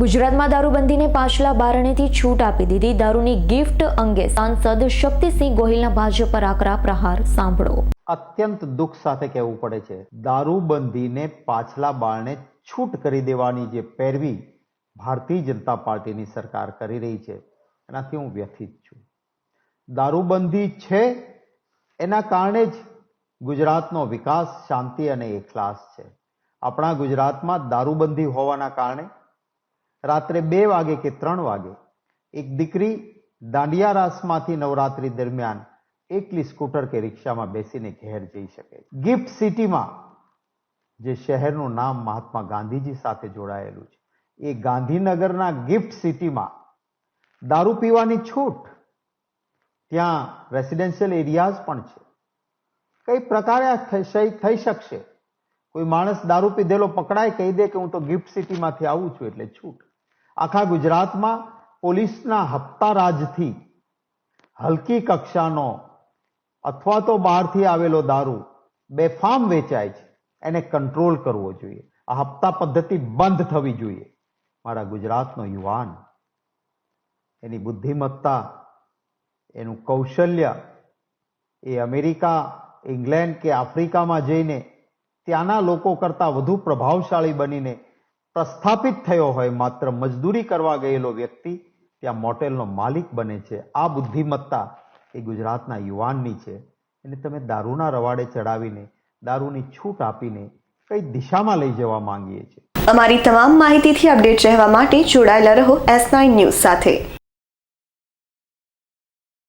ગુજરાતમાં દારૂબંધીને પાછલા બારણેથી છૂટ આપી દીધી. દારૂની ગિફ્ટ અંગે સાંસદ શક્તિસિંહ ગોહિલના ભાજપ પર આકરા પ્રહાર. સાંભળો. અત્યંત દુઃખ સાથે કહેવું પડે છે, દારૂબંધીને પાછલા બારણે છૂટ કરી દેવાની જે પેરવી ભારતીય જનતા પાર્ટીની સરકાર કરી રહી છે, એનાથી હું વ્યથિત છું. દારૂબંધી છે એના કારણે જ ગુજરાતનો વિકાસ, શાંતિ અને એકલાસ છે. આપણા ગુજરાતમાં દારૂબંધી હોવાના કારણે રાત્રે 2 વાગે કે 3 વાગે એક દીકરી દાંડિયા રાસમાંથી નવરાત્રી દરમિયાન એકલી સ્કૂટર કે રિક્ષામાં બેસીને ઘેર જઈ શકે. ગિફ્ટ સિટીમાં, જે શહેરનું નામ મહાત્મા ગાંધીજી સાથે જોડાયેલું છે, એ ગાંધીનગરના ગિફ્ટ સિટીમાં દારૂ પીવાની છૂટ. ત્યાં રેસિડેન્શિયલ એરિયાઝ પણ છે. કઈ પ્રકારે થઈ શકશે? કોઈ માણસ દારૂ પીધેલો પકડાય, કહી દે કે હું તો ગિફ્ટ સિટીમાંથી આવું છું એટલે છૂટ. આખા ગુજરાતમાં પોલીસના હપ્તા રાજથી હલકી કક્ષાનો અથવા તો બહારથી આવેલો દારૂ બેફામ વેચાય છે, એને કંટ્રોલ કરવો જોઈએ. આ હપ્તા પદ્ધતિ બંધ થવી જોઈએ. મારા ગુજરાતનો યુવાન એની બુદ્ધિમત્તા, એનું કૌશલ્ય એ અમેરિકા, ઇંગ્લેન્ડ કે આફ્રિકામાં જઈને ત્યાંના લોકો કરતાં વધુ પ્રભાવશાળી બનીને પ્રસ્થાપિત થયો હોય. માત્ર મજદૂરી કરવા ગયેલો વ્યક્તિ ત્યાં મોટેલનો માલિક બને છે. આ બુદ્ધિમત્તા એ ગુજરાતના યુવાનની છે. એને તમે દારૂના રવાડે ચડાવીને, દારૂની છૂટ આપીને કઈ દિશામાં લઈ જવા માંગીએ છીએ? અમારી તમામ માહિતીથી અપડેટ રહેવા માટે જોડાયેલા રહો S9 ન્યૂઝ સાથે.